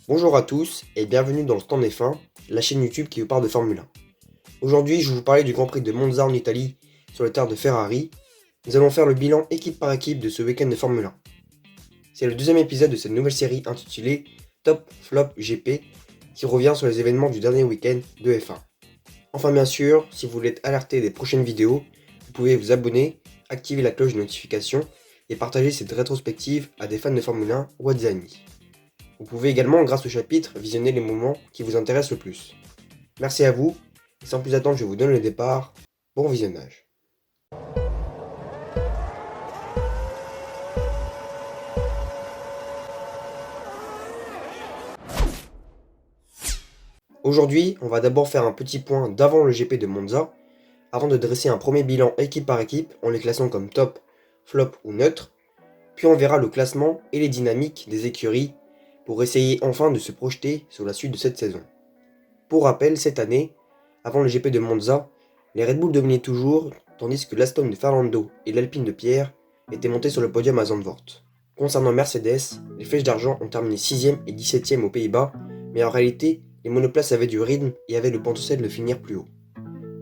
Bonjour à tous et bienvenue dans le Stand F1, la chaîne YouTube qui vous parle de Formule 1. Aujourd'hui, je vais vous parler du Grand Prix de Monza en Italie sur les terres de Ferrari. Nous allons faire le bilan équipe par équipe de ce week-end de Formule 1. C'est le deuxième épisode de cette nouvelle série intitulée Top Flop GP qui revient sur les événements du dernier week-end de F1. Enfin bien sûr, si vous voulez être alerté des prochaines vidéos, vous pouvez vous abonner, activer la cloche de notification et partager cette rétrospective à des fans de Formule 1 ou à des amis. Vous pouvez également, grâce au chapitre, visionner les moments qui vous intéressent le plus. Merci à vous, et sans plus attendre, je vous donne le départ. Bon visionnage. Aujourd'hui, on va d'abord faire un petit point d'avant le GP de Monza, avant de dresser un premier bilan équipe par équipe en les classant comme top, flop ou neutre, puis on verra le classement et les dynamiques des écuries pour essayer enfin de se projeter sur la suite de cette saison. Pour rappel, cette année, avant le GP de Monza, les Red Bull dominaient toujours, tandis que l'Aston de Fernando et l'Alpine de Pierre étaient montés sur le podium à Zandvoort. Concernant Mercedes, les Flèches d'Argent ont terminé 6e et 17e aux Pays-Bas, mais en réalité, les monoplaces avaient du rythme et avaient le potentiel de finir plus haut.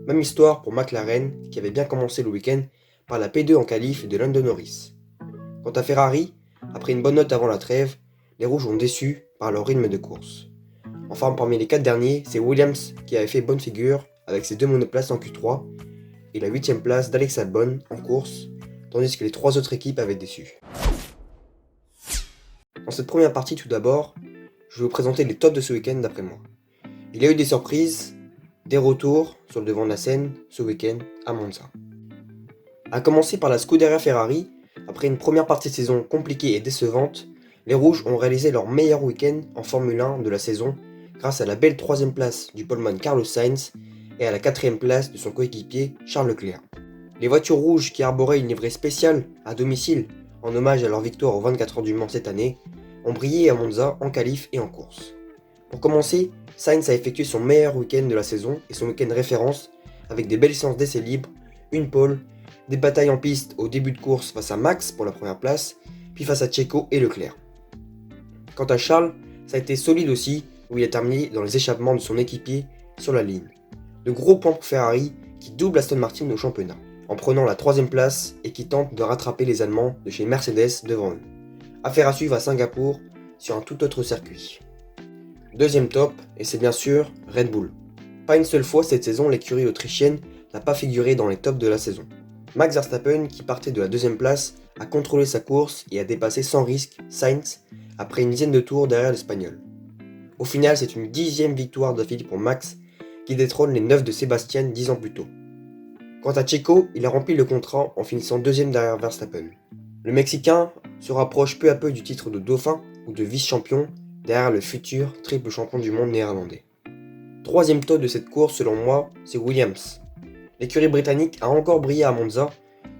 Même histoire pour McLaren, qui avait bien commencé le week-end par la P2 en qualif de Lando Norris. Quant à Ferrari, après une bonne note avant la trêve, les Rouges ont déçu par leur rythme de course. Enfin, parmi les 4 derniers, c'est Williams qui avait fait bonne figure avec ses 2 monoplaces en Q3 et la 8ème place d'Alex Albon en course, tandis que les 3 autres équipes avaient déçu. Dans cette première partie tout d'abord, je vais vous présenter les tops de ce week-end d'après moi. Il y a eu des surprises, des retours sur le devant de la scène ce week-end à Monza. A commencer par la Scuderia Ferrari, après une première partie de saison compliquée et décevante, les Rouges ont réalisé leur meilleur week-end en Formule 1 de la saison grâce à la belle 3ème place du poleman Carlos Sainz et à la 4ème place de son coéquipier Charles Leclerc. Les voitures rouges qui arboraient une livrée spéciale à domicile en hommage à leur victoire aux 24 heures du Mans cette année ont brillé à Monza en qualif et en course. Pour commencer, Sainz a effectué son meilleur week-end de la saison et son week-end référence avec des belles séances d'essais libres, une pole, des batailles en piste au début de course face à Max pour la première place, puis face à Checo et Leclerc. Quant à Charles, ça a été solide aussi, où il a terminé dans les échappements de son équipier sur la ligne. De gros points pour Ferrari qui double Aston Martin au championnat, en prenant la 3ème place et qui tente de rattraper les Allemands de chez Mercedes devant eux. Affaire à suivre à Singapour sur un tout autre circuit. Deuxième top, et c'est bien sûr Red Bull. Pas une seule fois cette saison l'écurie autrichienne n'a pas figuré dans les tops de la saison. Max Verstappen, qui partait de la 2ème place, a contrôlé sa course et a dépassé sans risque Sainz après une dizaine de tours derrière l'Espagnol. Au final, c'est une 10e victoire d'affilée pour Max, qui détrône les 9 de Sébastien 10 ans plus tôt. Quant à Checo, il a rempli le contrat en finissant 2ème derrière Verstappen. Le Mexicain se rapproche peu à peu du titre de dauphin ou de vice-champion derrière le futur triple champion du monde néerlandais. 3ème top de cette course selon moi, c'est Williams. L'écurie britannique a encore brillé à Monza,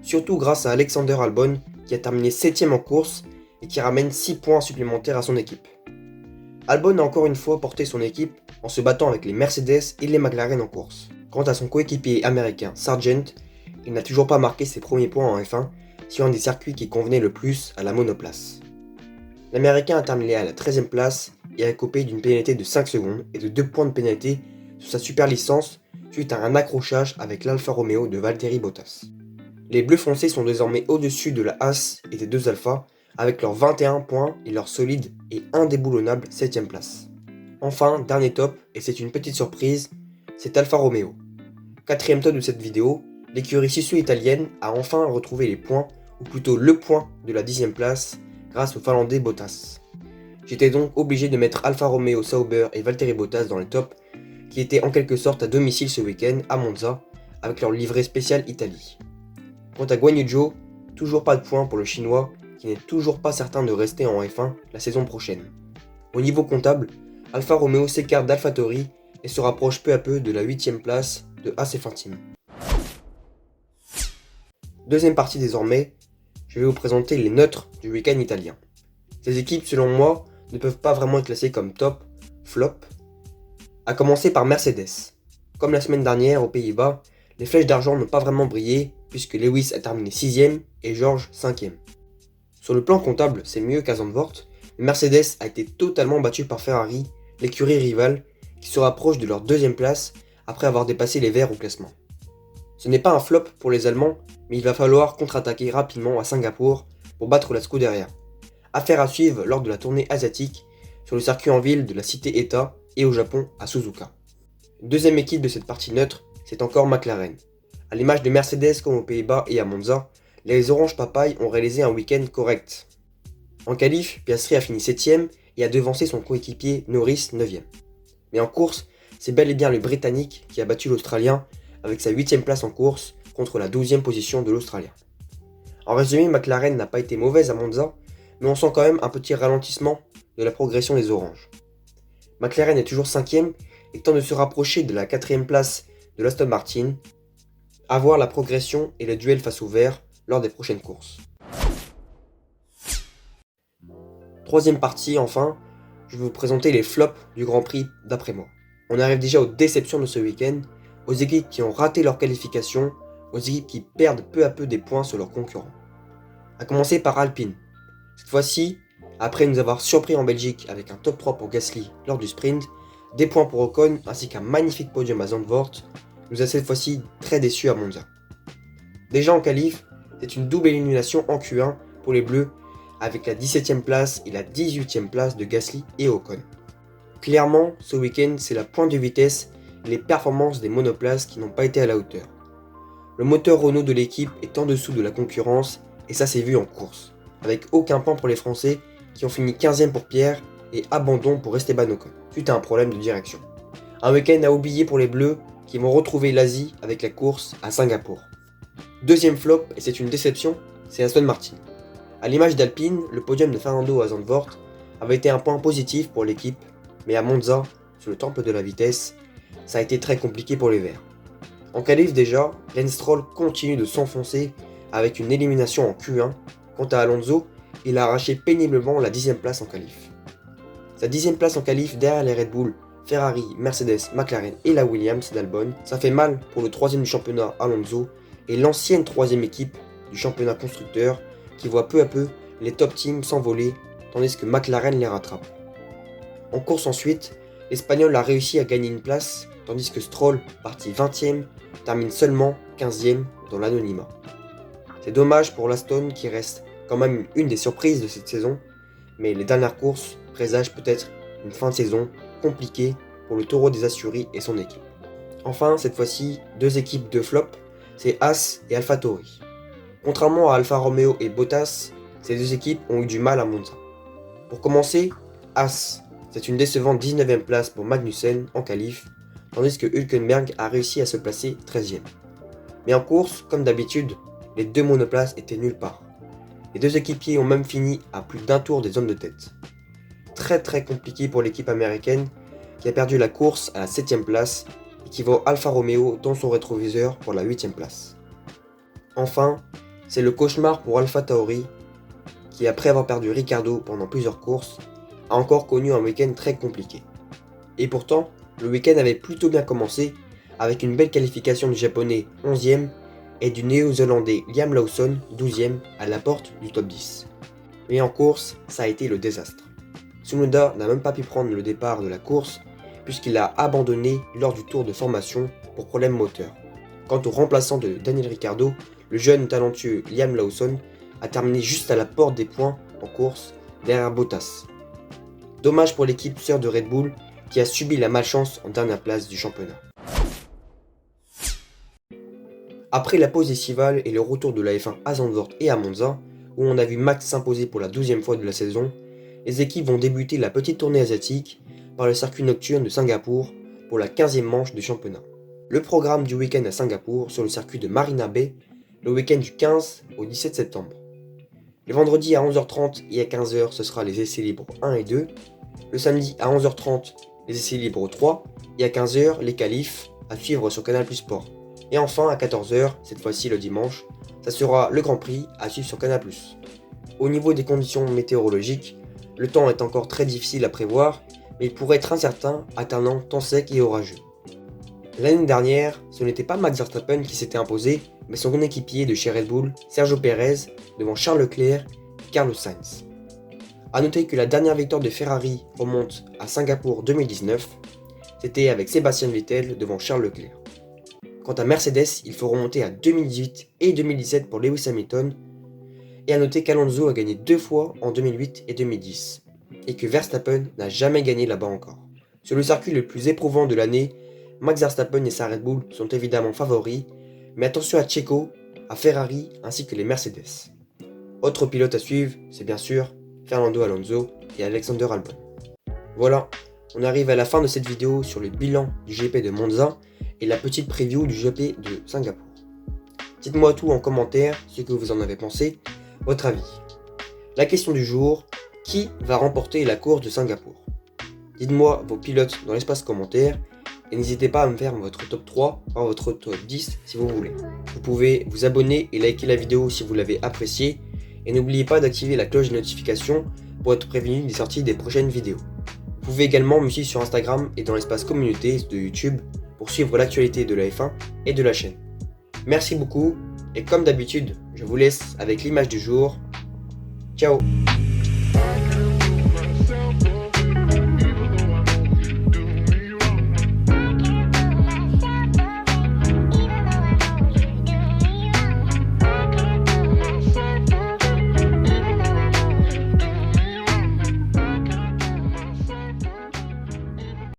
surtout grâce à Alexander Albon qui a terminé 7ème en course et qui ramène 6 points supplémentaires à son équipe. Albon a encore une fois porté son équipe en se battant avec les Mercedes et les McLaren en course. Quant à son coéquipier américain Sargent, il n'a toujours pas marqué ses premiers points en F1 sur un des circuits qui convenait le plus à la monoplace. L'Américain a terminé à la 13ème place et a coupé d'une pénalité de 5 secondes et de 2 points de pénalité sur sa super licence suite à un accrochage avec l'Alfa Romeo de Valtteri Bottas. Les bleus foncés sont désormais au-dessus de la Haas et des 2 Alpha avec leurs 21 points et leur solide et indéboulonnable 7ème place. Enfin, dernier top, et c'est une petite surprise, c'est Alfa Romeo. 4ème top de cette vidéo, l'écurie suisse-italienne a enfin retrouvé les points, ou plutôt le point de la 10ème place, grâce au Finlandais Bottas. J'étais donc obligé de mettre Alfa Romeo Sauber et Valtteri Bottas dans les tops, qui étaient en quelque sorte à domicile ce week-end à Monza, avec leur livret spécial Italie. Quant à Guan Yu Zhou, toujours pas de points pour le chinois, qui n'est toujours pas certain de rester en F1 la saison prochaine. Au niveau comptable, Alfa Romeo s'écarte d'AlphaTauri et se rapproche peu à peu de la 8ème place de Haas et Team. Deuxième partie désormais, je vais vous présenter les neutres du week-end italien. Ces équipes, selon moi, ne peuvent pas vraiment être classées comme top, flop, à commencer par Mercedes. Comme la semaine dernière aux Pays-Bas, les Flèches d'Argent n'ont pas vraiment brillé puisque Lewis a terminé 6ème et George 5ème. Sur le plan comptable, c'est mieux qu'à Zandvoort, le Mercedes a été totalement battu par Ferrari, l'écurie rivale, qui se rapproche de leur deuxième place après avoir dépassé les Verts au classement. Ce n'est pas un flop pour les Allemands, mais il va falloir contre-attaquer rapidement à Singapour pour battre la Scuderia. Affaire à suivre lors de la tournée asiatique sur le circuit en ville de la Cité-État et au Japon à Suzuka. Deuxième équipe de cette partie neutre, c'est encore McLaren. À l'image de Mercedes comme aux Pays-Bas et à Monza, les Oranges Papaye ont réalisé un week-end correct. En qualif, Piastri a fini 7ème et a devancé son coéquipier Norris 9ème. Mais en course, c'est bel et bien le Britannique qui a battu l'Australien avec sa 8ème place en course contre la 12ème position de l'Australien. En résumé, McLaren n'a pas été mauvaise à Monza, mais on sent quand même un petit ralentissement de la progression des Oranges. McLaren est toujours 5ème et tente de se rapprocher de la 4ème place de l'Aston Martin, à voir la progression et le duel face aux Verts lors des prochaines courses. Troisième partie, enfin, je vais vous présenter les flops du Grand Prix d'après moi. On arrive déjà aux déceptions de ce week-end, aux équipes qui ont raté leur qualification, aux équipes qui perdent peu à peu des points sur leurs concurrents. A commencer par Alpine. Cette fois-ci, après nous avoir surpris en Belgique avec un top 3 pour Gasly lors du sprint, des points pour Ocon ainsi qu'un magnifique podium à Zandvoort, nous a cette fois-ci très déçus à Monza. Déjà en qualif, c'est une double élimination en Q1 pour les Bleus avec la 17ème place et la 18ème place de Gasly et Ocon. Clairement, ce week-end, c'est la pointe de vitesse et les performances des monoplaces qui n'ont pas été à la hauteur. Le moteur Renault de l'équipe est en dessous de la concurrence et ça s'est vu en course, avec aucun point pour les Français qui ont fini 15ème pour Pierre et abandon pour Esteban Ocon, suite à un problème de direction. Un week-end à oublier pour les Bleus qui vont retrouver l'Asie avec la course à Singapour. Deuxième flop, et c'est une déception, c'est Aston Martin. A l'image d'Alpine, le podium de Fernando à Zandvoort avait été un point positif pour l'équipe, mais à Monza, sur le temple de la vitesse, ça a été très compliqué pour les Verts. En qualif déjà, Lance Stroll continue de s'enfoncer avec une élimination en Q1. Quant à Alonso, il a arraché péniblement la 10ème place en qualif. Sa 10ème place en qualif derrière les Red Bull, Ferrari, Mercedes, McLaren et la Williams d'Albon, ça fait mal pour le 3ème du championnat Alonso et l'ancienne 3ème équipe du championnat constructeur qui voit peu à peu les top teams s'envoler tandis que McLaren les rattrape. En course ensuite, l'Espagnol a réussi à gagner une place tandis que Stroll, parti 20ème, termine seulement 15ème dans l'anonymat. C'est dommage pour l'Aston qui reste quand même une des surprises de cette saison, mais les dernières courses présagent peut-être une fin de saison compliquée pour le Taureau des Asturies et son équipe. Enfin, cette fois-ci, deux équipes de flop, c'est Haas et AlphaTauri. Contrairement à Alfa Romeo et Bottas, ces deux équipes ont eu du mal à Monza. Pour commencer, Haas, c'est une décevante 19ème place pour Magnussen en qualif, tandis que Hülkenberg a réussi à se placer 13ème. Mais en course, comme d'habitude, les deux monoplaces étaient nulle part. Les deux équipiers ont même fini à plus d'un tour des zones de tête. Très compliqué pour l'équipe américaine qui a perdu la course à la 7ème place et qui voit Alfa Romeo dans son rétroviseur pour la 8ème place. Enfin, c'est le cauchemar pour AlphaTauri qui, après avoir perdu Ricciardo pendant plusieurs courses, a encore connu un week-end très compliqué. Et pourtant, le week-end avait plutôt bien commencé avec une belle qualification du japonais 11ème et du néo-zélandais Liam Lawson 12ème à la porte du top 10. Mais en course, ça a été le désastre. Tsunoda n'a même pas pu prendre le départ de la course puisqu'il a abandonné lors du tour de formation pour problème moteur. Quant au remplaçant de Daniel Ricciardo, le jeune talentueux Liam Lawson a terminé juste à la porte des points en course derrière Bottas. Dommage pour l'équipe sœur de Red Bull qui a subi la malchance en dernière place du championnat. Après la pause estivale et le retour de la F1 à Zandvoort et à Monza, où on a vu Max s'imposer pour la 12e fois de la saison, les équipes vont débuter la petite tournée asiatique par le circuit nocturne de Singapour pour la 15e manche du championnat. Le programme du week-end à Singapour sur le circuit de Marina Bay, le week-end du 15 au 17 septembre. Le vendredi à 11h30 et à 15h, ce sera les essais libres 1 et 2. Le samedi à 11h30, les essais libres 3. Et à 15h, les qualifs à suivre sur Canal+ Sport. Et enfin, à 14h, cette fois-ci le dimanche, ça sera le Grand Prix à suivre sur Canal+. Au niveau des conditions météorologiques, le temps est encore très difficile à prévoir, mais il pourrait être incertain, alternant temps sec et orageux. L'année dernière, ce n'était pas Max Verstappen qui s'était imposé, mais son équipier de chez Red Bull, Sergio Pérez, devant Charles Leclerc et Carlos Sainz. A noter que la dernière victoire de Ferrari remonte à Singapour 2019, c'était avec Sébastien Vettel devant Charles Leclerc. Quant à Mercedes, il faut remonter à 2018 et 2017 pour Lewis Hamilton, et à noter qu'Alonso a gagné 2 fois en 2008 et 2010, et que Verstappen n'a jamais gagné là-bas encore. Sur le circuit le plus éprouvant de l'année, Max Verstappen et sa Red Bull sont évidemment favoris, mais attention à Checo, à Ferrari ainsi que les Mercedes. Autres pilotes à suivre, c'est bien sûr Fernando Alonso et Alexander Albon. Voilà, on arrive à la fin de cette vidéo sur le bilan du GP de Monza et la petite preview du GP de Singapour. Dites-moi tout en commentaire, ce que vous en avez pensé, votre avis. La question du jour, qui va remporter la course de Singapour? Dites-moi vos pilotes dans l'espace commentaire et n'hésitez pas à me faire votre top 3, voire votre top 10 si vous voulez. Vous pouvez vous abonner et liker la vidéo si vous l'avez appréciée et n'oubliez pas d'activer la cloche de notification pour être prévenu des sorties des prochaines vidéos. Vous pouvez également me suivre sur Instagram et dans l'espace communauté de YouTube pour suivre l'actualité de la F1 et de la chaîne. Merci beaucoup et comme d'habitude, je vous laisse avec l'image du jour. Ciao!